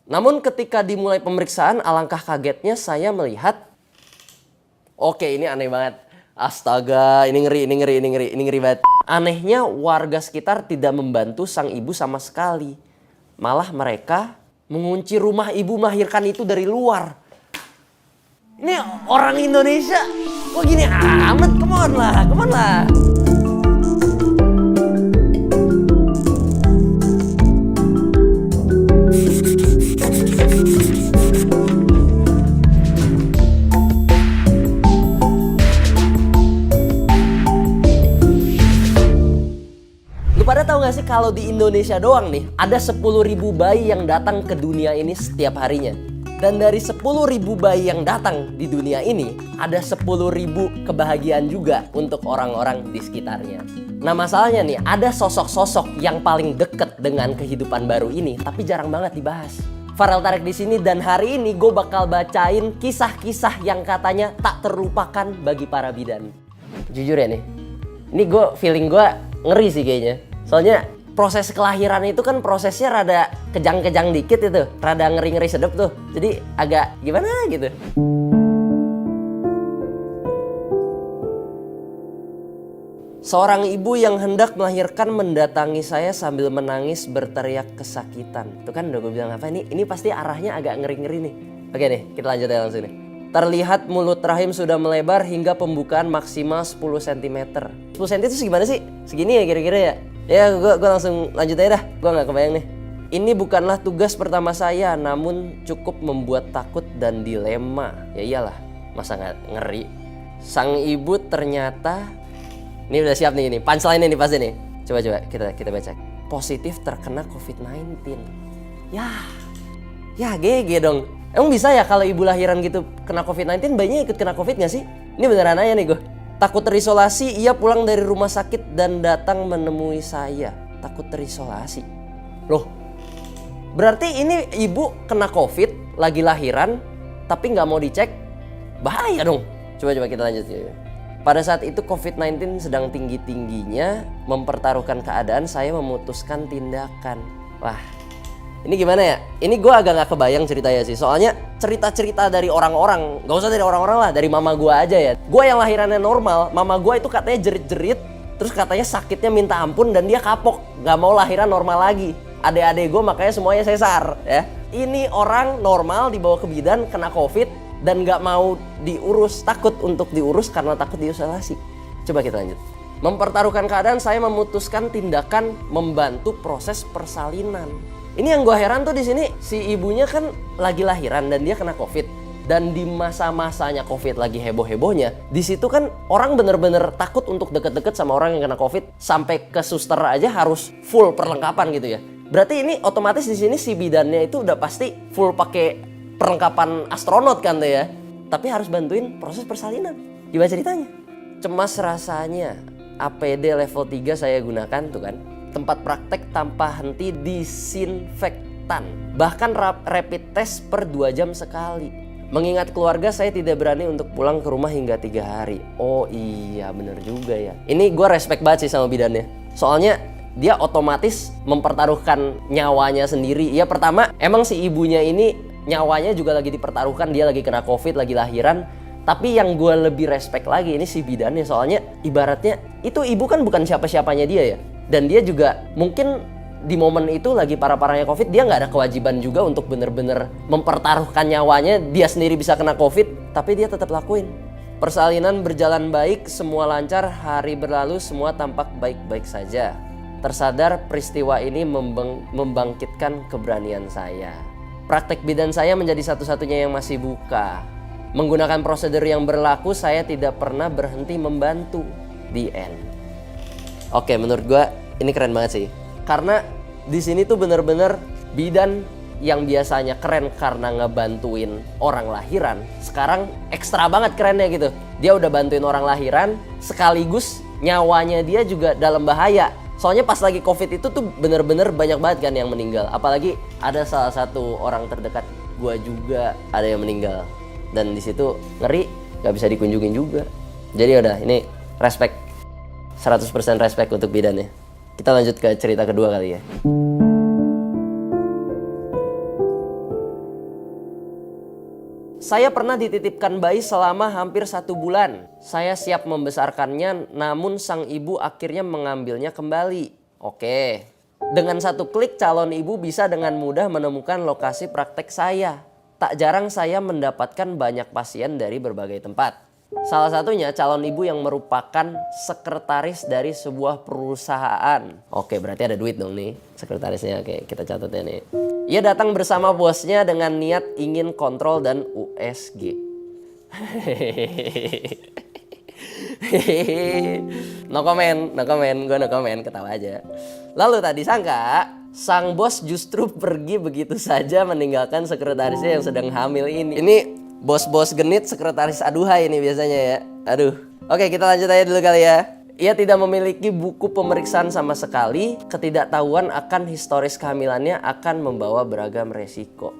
Namun ketika dimulai pemeriksaan, alangkah kagetnya saya melihat, oke, ini aneh banget. Astaga, ini ngeri banget. Anehnya warga sekitar tidak membantu sang ibu sama sekali. Malah mereka mengunci rumah ibu melahirkan itu dari luar. Ini orang Indonesia kok gini amat? Come on lah. Pada tahu gak sih kalau di Indonesia doang nih ada 10.000 bayi yang datang ke dunia ini setiap harinya. Dan dari 10.000 bayi yang datang di dunia ini ada 10.000 kebahagiaan juga untuk orang-orang di sekitarnya. Nah masalahnya nih ada sosok-sosok yang paling deket dengan kehidupan baru ini tapi jarang banget dibahas. Farel Tarik di sini dan hari ini gue bakal bacain kisah-kisah yang katanya tak terlupakan bagi para bidan. Jujur ya nih, ini feeling gue ngeri sih kayaknya. Soalnya proses kelahiran itu kan prosesnya rada kejang-kejang dikit itu. Rada ngeri-ngeri sedep tuh. Jadi agak gimana gitu. Seorang ibu yang hendak melahirkan mendatangi saya sambil menangis berteriak kesakitan. Tuh kan udah gue bilang apa ini? Ini pasti arahnya agak ngeri-ngeri nih. Oke nih, kita lanjut aja langsung nih. Terlihat mulut rahim sudah melebar hingga pembukaan maksimal 10 cm. 10 cm itu segimana sih? Segini ya kira-kira ya? Ya gue langsung lanjut aja dah, gue gak kebayang nih. Ini bukanlah tugas pertama saya, namun cukup membuat takut dan dilema. Ya iyalah, masa gak ngeri. Sang ibu ternyata, ini udah siap nih, punchline nih pasti nih. Coba kita baca. Positif terkena COVID-19. Ya GG dong. Emang bisa ya kalau ibu lahiran gitu kena COVID-19, bayinya ikut kena COVID gak sih? Ini beneran aja nih gue. Takut terisolasi, ia pulang dari rumah sakit dan datang menemui saya. Takut terisolasi. Loh, berarti ini ibu kena COVID, lagi lahiran, tapi nggak mau dicek. Bahaya dong. Coba kita lanjut. Pada saat itu COVID-19 sedang tinggi-tingginya, mempertaruhkan keadaan, saya memutuskan tindakan. Wah, ini gimana ya? Ini gue agak gak kebayang ceritanya sih. Soalnya cerita-cerita dari orang-orang, gak usah dari orang-orang lah, dari mama gue aja ya. Gue yang lahirannya normal, mama gue itu katanya jerit-jerit, terus katanya sakitnya minta ampun dan dia kapok, gak mau lahiran normal lagi. Adik-adik gue makanya semuanya sesar ya. Ini orang normal dibawa ke bidan, kena COVID dan gak mau diurus, takut untuk diurus karena takut diisolasi. Coba kita lanjut. Mempertaruhkan keadaan, saya memutuskan tindakan membantu proses persalinan. Ini yang gue heran tuh di sini, si ibunya kan lagi lahiran dan dia kena COVID. Dan di masa-masanya COVID lagi heboh-hebohnya, di situ kan orang bener-bener takut untuk deket-deket sama orang yang kena COVID. Sampai ke suster aja harus full perlengkapan gitu ya. Berarti ini otomatis di sini si bidannya itu udah pasti full pakai perlengkapan astronot kan tuh ya. Tapi harus bantuin proses persalinan. Gimana ceritanya? Cemas rasanya, APD level 3 saya gunakan tuh kan. Tempat praktek tanpa henti disinfektan. Bahkan rapid test per 2 jam sekali. Mengingat keluarga, saya tidak berani untuk pulang ke rumah hingga 3 hari. Oh iya bener juga ya. Ini gue respect banget sih sama bidannya. Soalnya dia otomatis mempertaruhkan nyawanya sendiri. Ya pertama emang si ibunya ini nyawanya juga lagi dipertaruhkan. Dia lagi kena COVID, lagi lahiran. Tapi yang gue lebih respect lagi ini si bidannya. Soalnya ibaratnya itu ibu kan bukan siapa-siapanya dia ya. Dan dia juga mungkin di momen itu lagi parah-parahnya COVID, dia nggak ada kewajiban juga untuk bener-bener mempertaruhkan nyawanya. Dia sendiri bisa kena COVID, tapi dia tetap lakuin. Persalinan berjalan baik, semua lancar, hari berlalu, semua tampak baik-baik saja. Tersadar peristiwa ini membangkitkan keberanian saya. Praktek bidan saya menjadi satu-satunya yang masih buka. Menggunakan prosedur yang berlaku, saya tidak pernah berhenti membantu. The end. Oke, menurut gue ini keren banget sih. Karena di sini tuh bener-bener bidan yang biasanya keren karena ngebantuin orang lahiran, sekarang ekstra banget kerennya gitu. Dia udah bantuin orang lahiran, sekaligus nyawanya dia juga dalam bahaya. Soalnya pas lagi COVID itu tuh bener-bener banyak banget kan yang meninggal. Apalagi ada salah satu orang terdekat gue juga ada yang meninggal. Dan di situ ngeri, gak bisa dikunjungin juga. Jadi udah ini respect. 100% respect untuk bidannya. Kita lanjut ke cerita kedua kali ya. Saya pernah dititipkan bayi selama hampir 1 bulan. Saya siap membesarkannya, namun sang ibu akhirnya mengambilnya kembali. Oke. Dengan 1 klik, calon ibu bisa dengan mudah menemukan lokasi praktek saya. Tak jarang saya mendapatkan banyak pasien dari berbagai tempat. Salah satunya calon ibu yang merupakan sekretaris dari sebuah perusahaan. Oke, berarti ada duit dong nih sekretarisnya. Oke, kita catat ya nih. Ia datang bersama bosnya dengan niat ingin kontrol dan USG. No comment, gue no comment, ketawa aja. Lalu tadi sangka sang bos justru pergi begitu saja meninggalkan sekretarisnya yang sedang hamil ini. Ini bos-bos genit sekretaris aduhai ini biasanya ya. Aduh. Oke, kita lanjut aja dulu kali ya. Ia tidak memiliki buku pemeriksaan sama sekali. Ketidaktahuan akan historis kehamilannya akan membawa beragam resiko.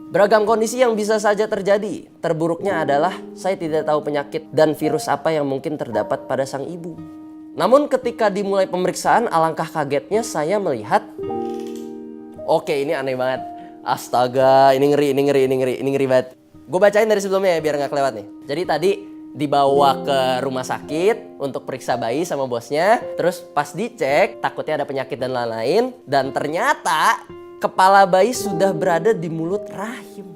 Beragam kondisi yang bisa saja terjadi. Terburuknya adalah saya tidak tahu penyakit dan virus apa yang mungkin terdapat pada sang ibu. Namun ketika dimulai pemeriksaan, alangkah kagetnya saya melihat, oke, ini aneh banget. Astaga, ini ngeri banget. Gue bacain dari sebelumnya ya biar gak kelewat nih. Jadi tadi dibawa ke rumah sakit untuk periksa bayi sama bosnya. Terus pas dicek takutnya ada penyakit dan lain-lain. Dan ternyata kepala bayi sudah berada di mulut rahim.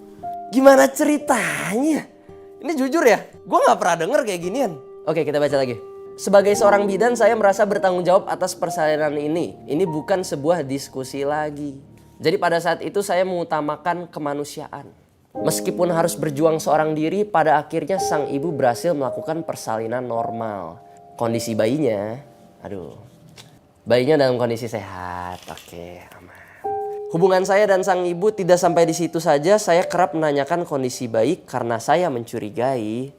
Gimana ceritanya? Ini jujur ya, gue gak pernah denger kayak ginian. Oke, kita baca lagi. Sebagai seorang bidan saya merasa bertanggung jawab atas persalinan ini. Ini bukan sebuah diskusi lagi. Jadi pada saat itu saya mengutamakan kemanusiaan. Meskipun harus berjuang seorang diri, pada akhirnya sang ibu berhasil melakukan persalinan normal. Kondisi bayinya, bayinya dalam kondisi sehat. Oke, aman. Hubungan saya dan sang ibu tidak sampai di situ saja. Saya kerap menanyakan kondisi bayi karena saya mencurigai.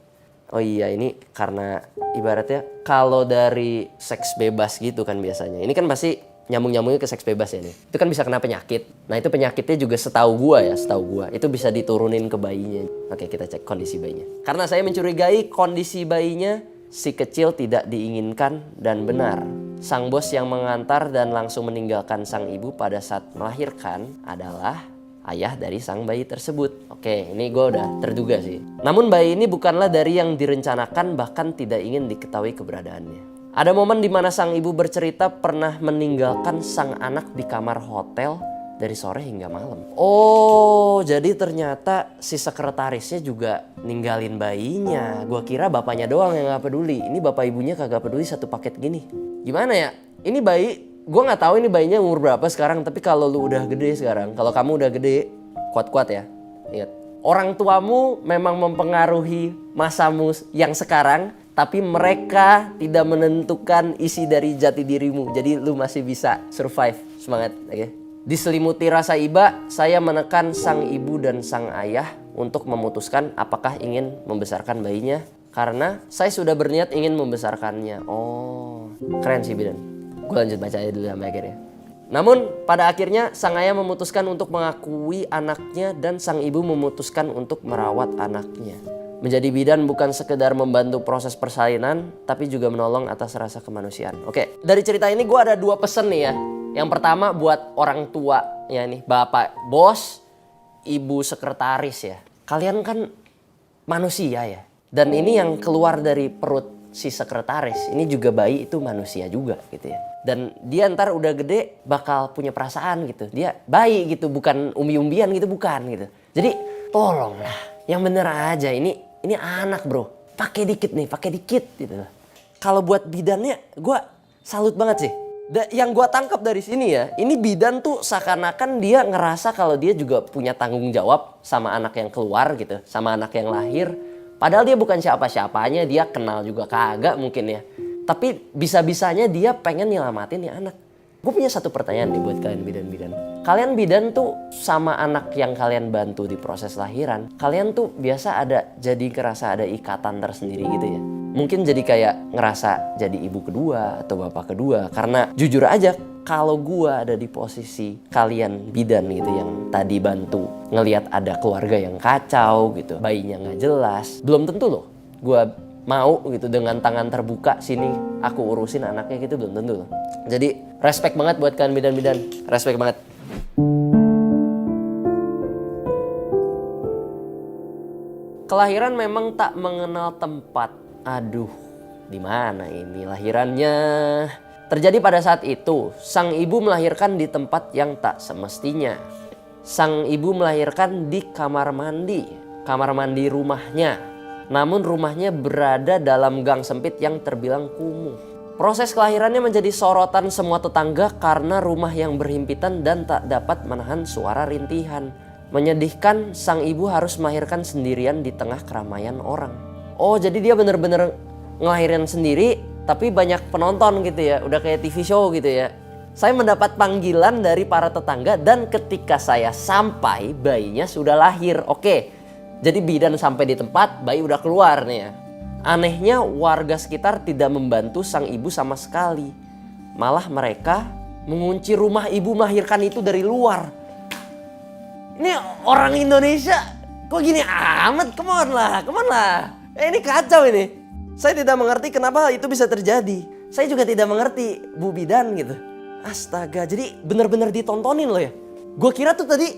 Oh iya, ini karena ibaratnya kalau dari seks bebas gitu kan biasanya. Ini kan pasti nyambung-nyambungnya ke seks bebas ya nih. Itu kan bisa kena penyakit. Nah itu penyakitnya juga setahu gua itu bisa diturunin ke bayinya. Oke, kita cek kondisi bayinya. Karena saya mencurigai kondisi bayinya si kecil tidak diinginkan dan benar. Sang bos yang mengantar dan langsung meninggalkan sang ibu pada saat melahirkan adalah ayah dari sang bayi tersebut. Oke, ini gue udah terduga sih. Namun bayi ini bukanlah dari yang direncanakan, bahkan tidak ingin diketahui keberadaannya. Ada momen di mana sang ibu bercerita pernah meninggalkan sang anak di kamar hotel dari sore hingga malam. Oh, jadi ternyata si sekretarisnya juga ninggalin bayinya. Gua kira bapaknya doang yang gak peduli. Ini bapak ibunya kagak peduli satu paket gini. Gimana ya? Ini bayi, gua gak tahu ini bayinya umur berapa sekarang. Tapi kalau lu udah gede sekarang, kalau kamu udah gede, kuat-kuat ya. Ingat, orang tuamu memang mempengaruhi masamu yang sekarang. Tapi mereka tidak menentukan isi dari jati dirimu. Jadi lu masih bisa survive. Semangat, oke? Diselimuti rasa iba, saya menekan sang ibu dan sang ayah untuk memutuskan apakah ingin membesarkan bayinya. Karena saya sudah berniat ingin membesarkannya. Oh, keren sih bidan. Gue lanjut baca aja dulu sampai akhirnya. Namun pada akhirnya sang ayah memutuskan untuk mengakui anaknya dan sang ibu memutuskan untuk merawat anaknya. Menjadi bidan bukan sekedar membantu proses persalinan, tapi juga menolong atas rasa kemanusiaan. Oke, dari cerita ini gue ada 2 pesan nih ya. Yang pertama buat orang tua ya nih, bapak bos, ibu sekretaris ya. Kalian kan manusia ya. Dan ini yang keluar dari perut si sekretaris, ini juga bayi itu manusia juga gitu ya. Dan dia ntar udah gede bakal punya perasaan gitu. Dia bayi gitu, bukan umbi-umbian gitu, bukan gitu. Jadi tolonglah, yang bener aja ini anak bro, pakai dikit gitu. Kalau buat bidannya, gue salut banget sih. Yang gue tangkap dari sini ya, ini bidan tuh seakan-akan dia ngerasa kalau dia juga punya tanggung jawab sama anak yang keluar gitu, sama anak yang lahir. Padahal dia bukan siapa-siapanya, dia kenal juga kagak mungkin ya. Tapi bisa-bisanya dia pengen nyelamatin nih anak. Gue punya satu pertanyaan nih buat kalian bidan-bidan. Kalian bidan tuh sama anak yang kalian bantu di proses lahiran, kalian tuh biasa jadi ngerasa ada ikatan tersendiri gitu ya. Mungkin jadi kayak ngerasa jadi ibu kedua atau bapak kedua. Karena jujur aja kalau gue ada di posisi kalian bidan gitu yang tadi bantu ngelihat ada keluarga yang kacau gitu, bayinya gak jelas, belum tentu loh gue mau gitu dengan tangan terbuka sini aku urusin anaknya gitu, belum tentu loh. Jadi respect banget buat kalian bidan-bidan, respect banget. Kelahiran memang tak mengenal tempat. Aduh, di mana ini lahirannya? Terjadi pada saat itu, sang ibu melahirkan di tempat yang tak semestinya. Sang ibu melahirkan di kamar mandi rumahnya. Namun rumahnya berada dalam gang sempit yang terbilang kumuh. Proses kelahirannya menjadi sorotan semua tetangga karena rumah yang berhimpitan dan tak dapat menahan suara rintihan. Menyedihkan, sang ibu harus melahirkan sendirian di tengah keramaian orang. Oh, jadi dia bener-bener ngelahirin sendiri tapi banyak penonton gitu ya. Udah kayak TV show gitu ya. Saya mendapat panggilan dari para tetangga dan ketika saya sampai, bayinya sudah lahir. Oke, jadi bidan sampai di tempat, bayi udah keluar nih ya. Anehnya warga sekitar tidak membantu sang ibu sama sekali. Malah mereka mengunci rumah ibu melahirkan itu dari luar. Ini orang Indonesia kok gini amat? Come on lah. Ini kacau ini. Saya tidak mengerti kenapa itu bisa terjadi. Saya juga tidak mengerti Bu Bidan gitu. Astaga, jadi benar-benar ditontonin loh ya. Gue kira tuh tadi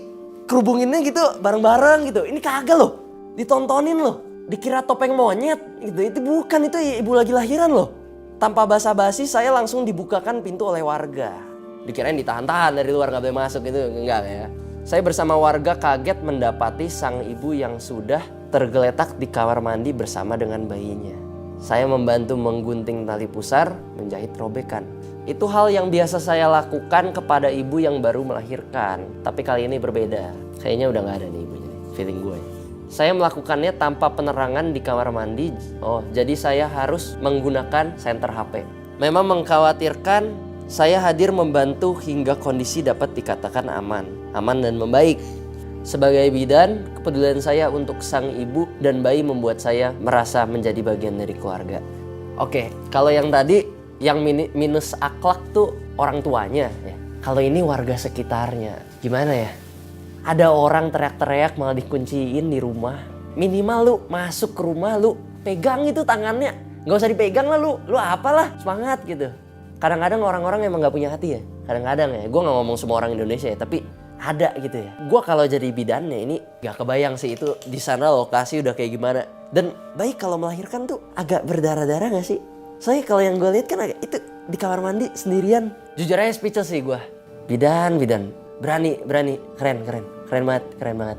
kerubunginnya gitu bareng-bareng gitu. Ini kagak loh. Ditontonin loh. Dikira topeng monyet gitu. Itu bukan, itu ibu lagi lahiran loh. Tanpa basa-basi saya langsung dibukakan pintu oleh warga. Dikirain ditahan-tahan dari luar, gak boleh masuk gitu. Enggak ya. Saya bersama warga kaget mendapati sang ibu yang sudah tergeletak di kamar mandi bersama dengan bayinya. Saya membantu menggunting tali pusar, menjahit robekan. Itu hal yang biasa saya lakukan kepada ibu yang baru melahirkan. Tapi kali ini berbeda. Kayaknya udah gak ada nih ibunya, feeling gue. Saya melakukannya tanpa penerangan di kamar mandi. Oh, jadi saya harus menggunakan senter HP. Memang mengkhawatirkan. Saya hadir membantu hingga kondisi dapat dikatakan aman dan membaik. Sebagai bidan, kepedulian saya untuk sang ibu dan bayi membuat saya merasa menjadi bagian dari keluarga. Oke, kalau yang tadi yang minus akhlak tuh orang tuanya ya. Kalau ini warga sekitarnya, gimana ya? Ada orang teriak-teriak malah dikunciin di rumah. Minimal lu masuk ke rumah, lu pegang itu tangannya. Gak usah dipegang lah lu apalah, semangat gitu. Kadang-kadang orang-orang emang gak punya hati ya. Kadang-kadang ya, gue gak ngomong semua orang Indonesia ya, tapi ada gitu ya. Gue kalau jadi bidannya ini gak kebayang sih itu di sana lokasi udah kayak gimana. Dan bayi kalau melahirkan tuh agak berdarah-darah gak sih? Soalnya kalau yang gue lihat kan agak itu di kamar mandi sendirian. Jujur aja speechless sih gue. Bidan. Berani. Keren banget.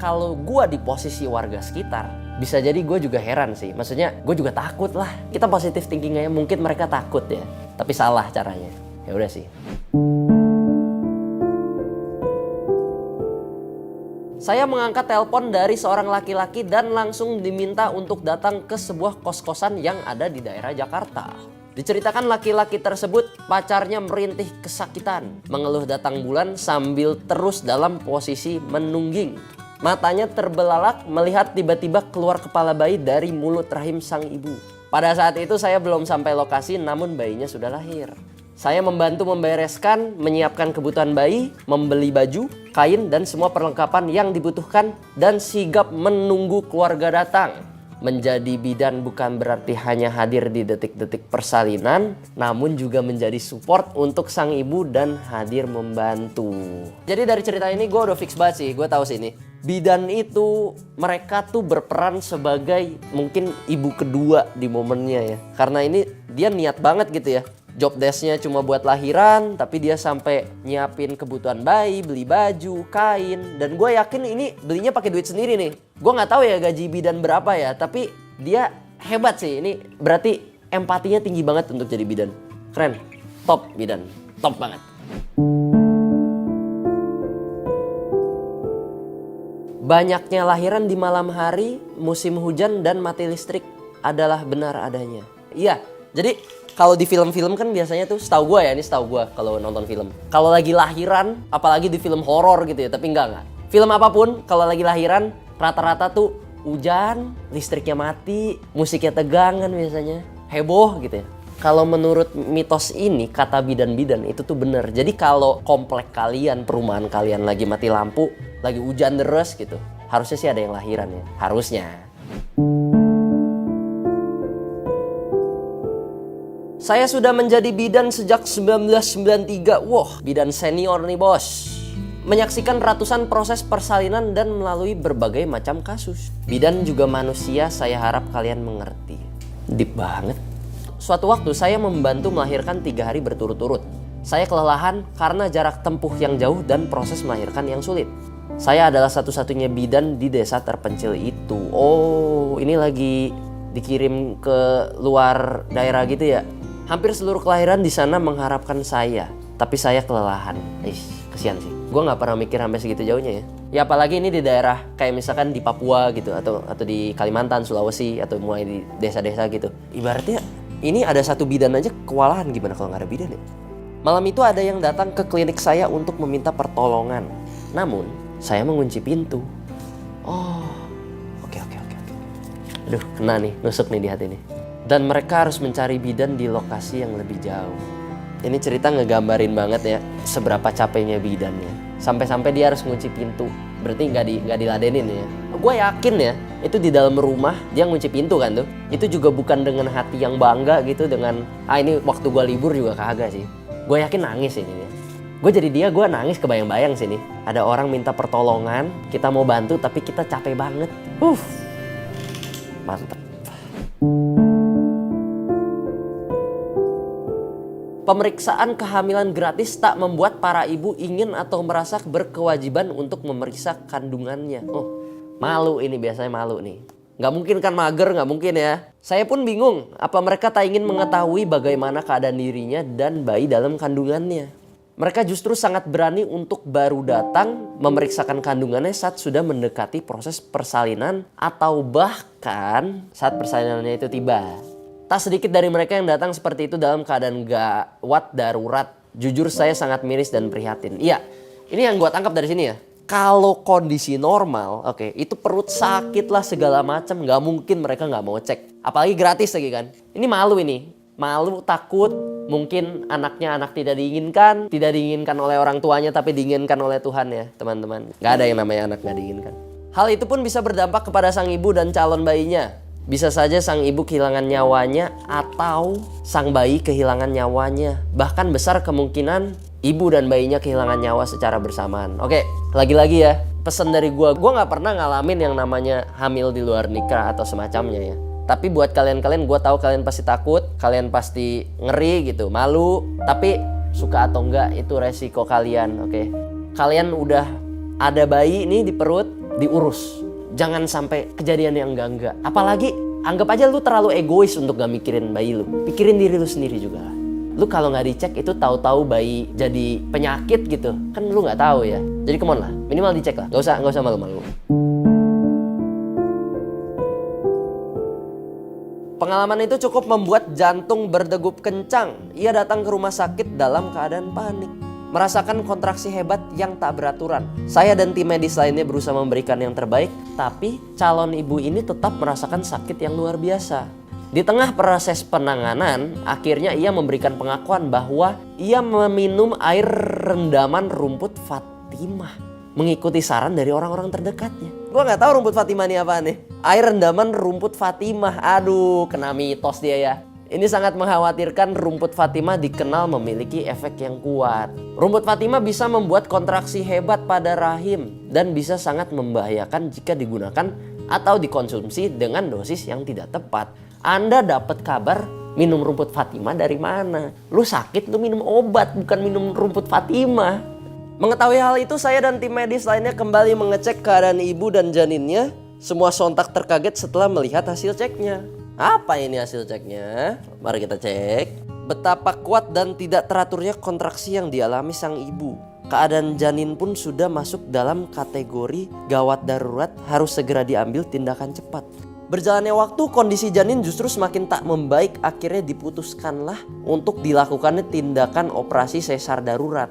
Kalau gue di posisi warga sekitar, bisa jadi gue juga heran sih. Maksudnya gue juga takut lah. Kita positif thinking aja, mungkin mereka takut ya. Tapi salah caranya. Ya udah sih. Saya mengangkat telepon dari seorang laki-laki dan langsung diminta untuk datang ke sebuah kos-kosan yang ada di daerah Jakarta. Diceritakan laki-laki tersebut pacarnya merintih kesakitan, mengeluh datang bulan sambil terus dalam posisi menungging. Matanya terbelalak melihat tiba-tiba keluar kepala bayi dari mulut rahim sang ibu. Pada saat itu saya belum sampai lokasi namun bayinya sudah lahir. Saya membantu membereskan, menyiapkan kebutuhan bayi, membeli baju, kain dan semua perlengkapan yang dibutuhkan dan sigap menunggu keluarga datang. Menjadi bidan bukan berarti hanya hadir di detik-detik persalinan, namun juga menjadi support untuk sang ibu dan hadir membantu. Jadi dari cerita ini gue udah fix banget sih, gue tahu sih ini. Bidan itu mereka tuh berperan sebagai mungkin ibu kedua di momennya ya. Karena ini dia niat banget gitu ya. Job desk-nya cuma buat lahiran, tapi dia sampai nyiapin kebutuhan bayi, beli baju, kain. Dan gue yakin ini belinya pakai duit sendiri nih. Gue nggak tahu ya gaji bidan berapa ya, tapi dia hebat sih. Ini berarti empatinya tinggi banget untuk jadi bidan. Keren, top bidan, top banget. Banyaknya lahiran di malam hari, musim hujan dan mati listrik adalah benar adanya. Iya, jadi kalau di film-film kan biasanya tuh setahu gue ya, ini setahu gue kalau nonton film. Kalau lagi lahiran, apalagi di film horor gitu ya, tapi enggak. Film apapun kalau lagi lahiran rata-rata tuh hujan, listriknya mati, musiknya tegang kan biasanya. Heboh gitu ya. Kalau menurut mitos ini, kata bidan-bidan itu tuh bener. Jadi kalau komplek kalian, perumahan kalian lagi mati lampu, lagi hujan deras gitu, harusnya sih ada yang lahiran ya. Harusnya. Saya sudah menjadi bidan sejak 1993. Wah, bidan senior nih bos. menyaksikan ratusan proses persalinan dan melalui berbagai macam kasus. Bidan juga manusia, saya harap kalian mengerti. Deep banget. Suatu waktu saya membantu melahirkan 3 hari berturut-turut. Saya kelelahan karena jarak tempuh yang jauh dan proses melahirkan yang sulit. Saya adalah satu-satunya bidan di desa terpencil itu. Oh, ini lagi dikirim ke luar daerah gitu ya. Hampir seluruh kelahiran di sana mengharapkan saya, tapi saya kelelahan. Kesian sih. Gue nggak pernah mikir sampai segitu jauhnya ya. Ya apalagi ini di daerah kayak misalkan di Papua gitu, atau di Kalimantan, Sulawesi, atau mulai di desa-desa gitu. Ibaratnya ini ada satu bidan aja kewalahan, gimana kalau nggak ada bidan ya? Malam itu ada yang datang ke klinik saya untuk meminta pertolongan. Namun saya mengunci pintu. Oh, oke. Aduh, kena nih, nusuk nih di hati nih. Dan mereka harus mencari bidan di lokasi yang lebih jauh. Ini cerita ngegambarin banget ya seberapa capeknya bidannya. Sampai-sampai dia harus ngunci pintu. Berarti nggak diladenin ya. Gue yakin ya, itu di dalam rumah dia ngunci pintu kan tuh. Itu juga bukan dengan hati yang bangga gitu, dengan ini waktu gue libur juga kagak sih. Gue yakin nangis ini ya. Gue jadi dia, gue nangis kebayang-bayang sini. Ada orang minta pertolongan, kita mau bantu tapi kita capek banget. Mantap. Pemeriksaan kehamilan gratis tak membuat para ibu ingin atau merasa berkewajiban untuk memeriksa kandungannya. Malu ini, biasanya malu nih. Nggak mungkin kan mager, nggak mungkin ya. Saya pun bingung, apa mereka tak ingin mengetahui bagaimana keadaan dirinya dan bayi dalam kandungannya. Mereka justru sangat berani untuk baru datang memeriksakan kandungannya saat sudah mendekati proses persalinan atau bahkan saat persalinannya itu tiba. Tak sedikit dari mereka yang datang seperti itu dalam keadaan gawat darurat. Jujur saya sangat miris dan prihatin. Iya, ini yang gue tangkap dari sini ya. Kalau kondisi normal, itu perut sakit lah segala macam. Gak mungkin mereka gak mau cek. Apalagi gratis lagi kan. Ini malu ini. Malu, takut. Mungkin anaknya anak tidak diinginkan. Tidak diinginkan oleh orang tuanya tapi diinginkan oleh Tuhan ya teman-teman. Gak ada yang namanya anak gak diinginkan. Hal itu pun bisa berdampak kepada sang ibu dan calon bayinya. Bisa saja sang ibu kehilangan nyawanya atau sang bayi kehilangan nyawanya. Bahkan besar kemungkinan ibu dan bayinya kehilangan nyawa secara bersamaan. Oke, lagi-lagi ya, pesan dari gue gak pernah ngalamin yang namanya hamil di luar nikah atau semacamnya ya. Tapi buat kalian-kalian, gue tahu kalian pasti takut, kalian pasti ngeri gitu, malu. Tapi suka atau enggak itu resiko kalian, oke. Kalian udah ada bayi nih di perut, diurus. Jangan sampai kejadian yang enggak. Apalagi anggap aja lu terlalu egois untuk gak mikirin bayi lu. Pikirin diri lu sendiri juga. Lu kalau nggak dicek itu tahu-tahu bayi jadi penyakit gitu. Kan lu nggak tahu ya. Jadi come on lah, minimal dicek lah. Gak usah malu-malu. Pengalaman itu cukup membuat jantung berdegup kencang. Ia datang ke rumah sakit dalam keadaan panik. Merasakan kontraksi hebat yang tak beraturan. Saya dan tim medis lainnya berusaha memberikan yang terbaik, tapi calon ibu ini tetap merasakan sakit yang luar biasa. Di tengah proses penanganan, akhirnya ia memberikan pengakuan bahwa ia meminum air rendaman rumput Fatimah. Mengikuti saran dari orang-orang terdekatnya. Gua nggak tahu rumput Fatimah ini apa nih. Air rendaman rumput Fatimah. Aduh, kena mitos dia ya. Ini sangat mengkhawatirkan. Rumput Fatimah dikenal memiliki efek yang kuat. Rumput Fatimah bisa membuat kontraksi hebat pada rahim dan bisa sangat membahayakan jika digunakan atau dikonsumsi dengan dosis yang tidak tepat. Anda dapat kabar minum rumput Fatimah dari mana? Lu sakit, lu minum obat, bukan minum rumput Fatimah. Mengetahui hal itu, saya dan tim medis lainnya kembali mengecek keadaan ibu dan janinnya. Semua sontak terkaget setelah melihat hasil ceknya. Apa ini hasil ceknya? Mari kita cek. Betapa kuat dan tidak teraturnya kontraksi yang dialami sang ibu. Keadaan janin pun sudah masuk dalam kategori gawat darurat, harus segera diambil tindakan cepat. Berjalannya waktu, kondisi janin justru semakin tak membaik. Akhirnya diputuskanlah untuk dilakukannya tindakan operasi sesar darurat.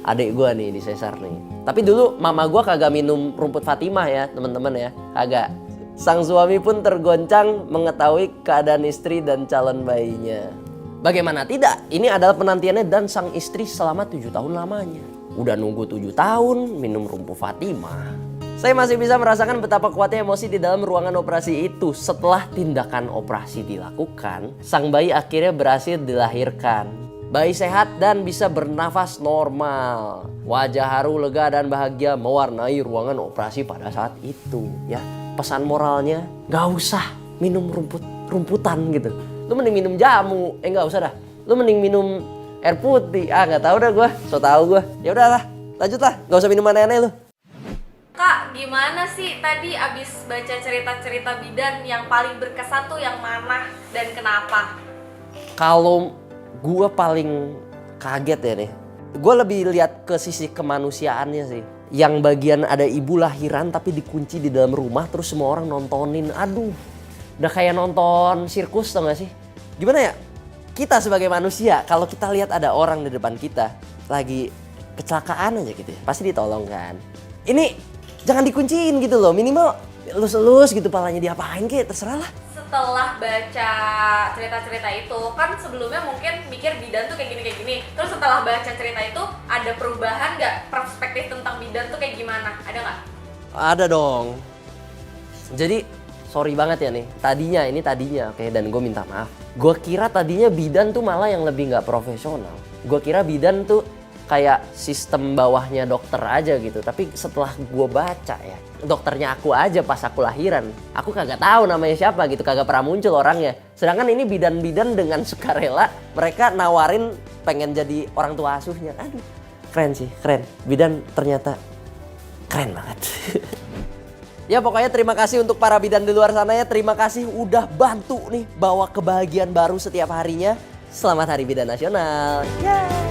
Adik gue nih di sesar nih. Tapi dulu mama gue kagak minum rumput Fatimah ya teman-teman ya. Kagak. Sang suami pun tergoncang mengetahui keadaan istri dan calon bayinya. Bagaimana tidak? Ini adalah penantiannya dan sang istri selama 7 tahun lamanya. Udah nunggu 7 tahun minum rumput Fatimah. Saya masih bisa merasakan betapa kuatnya emosi di dalam ruangan operasi itu. Setelah tindakan operasi dilakukan, sang bayi akhirnya berhasil dilahirkan. Bayi sehat dan bisa bernafas normal. Wajah haru, lega, dan bahagia mewarnai ruangan operasi pada saat itu. Ya, pesan moralnya gak usah minum rumputan gitu. Lu mending minum jamu. Gak usah dah. Lu mending minum air putih. Gak tahu dah gue. So tau gue. Ya udahlah, lanjut lah. Gak usah minum aneh-aneh lu. Kak, gimana sih tadi abis baca cerita-cerita bidan yang paling berkesan tuh yang mana dan kenapa? Kalau gue paling kaget ya nih, gue lebih lihat ke sisi kemanusiaannya sih. Yang bagian ada ibu lahiran tapi dikunci di dalam rumah terus semua orang nontonin. Aduh, udah kayak nonton sirkus tau gak sih? Gimana ya? Kita sebagai manusia kalau kita lihat ada orang di depan kita lagi kecelakaan aja gitu ya, pasti ditolong kan. Ini jangan dikunciin gitu loh, minimal elus-elus gitu palanya, diapain kek terserah lah. Setelah baca cerita-cerita itu, kan sebelumnya mungkin mikir bidan tuh kayak gini. Terus setelah baca cerita itu, ada perubahan nggak perspektif tentang bidan tuh kayak gimana? Ada nggak? Ada dong. Jadi sorry banget ya nih, tadinya oke, dan gue minta maaf. Gue kira tadinya bidan tuh malah yang lebih nggak profesional. Gue kira bidan tuh kayak sistem bawahnya dokter aja gitu. Tapi setelah gue baca ya, dokternya aku aja pas aku lahiran, aku kagak tahu namanya siapa gitu, kagak pernah muncul orangnya. Sedangkan ini bidan-bidan dengan sukarela mereka nawarin pengen jadi orang tua asuhnya. Aduh, keren sih, keren. Bidan ternyata keren banget. Ya pokoknya terima kasih untuk para bidan di luar sana ya. Terima kasih udah bantu nih bawa kebahagiaan baru setiap harinya. Selamat Hari Bidan Nasional. Yeah.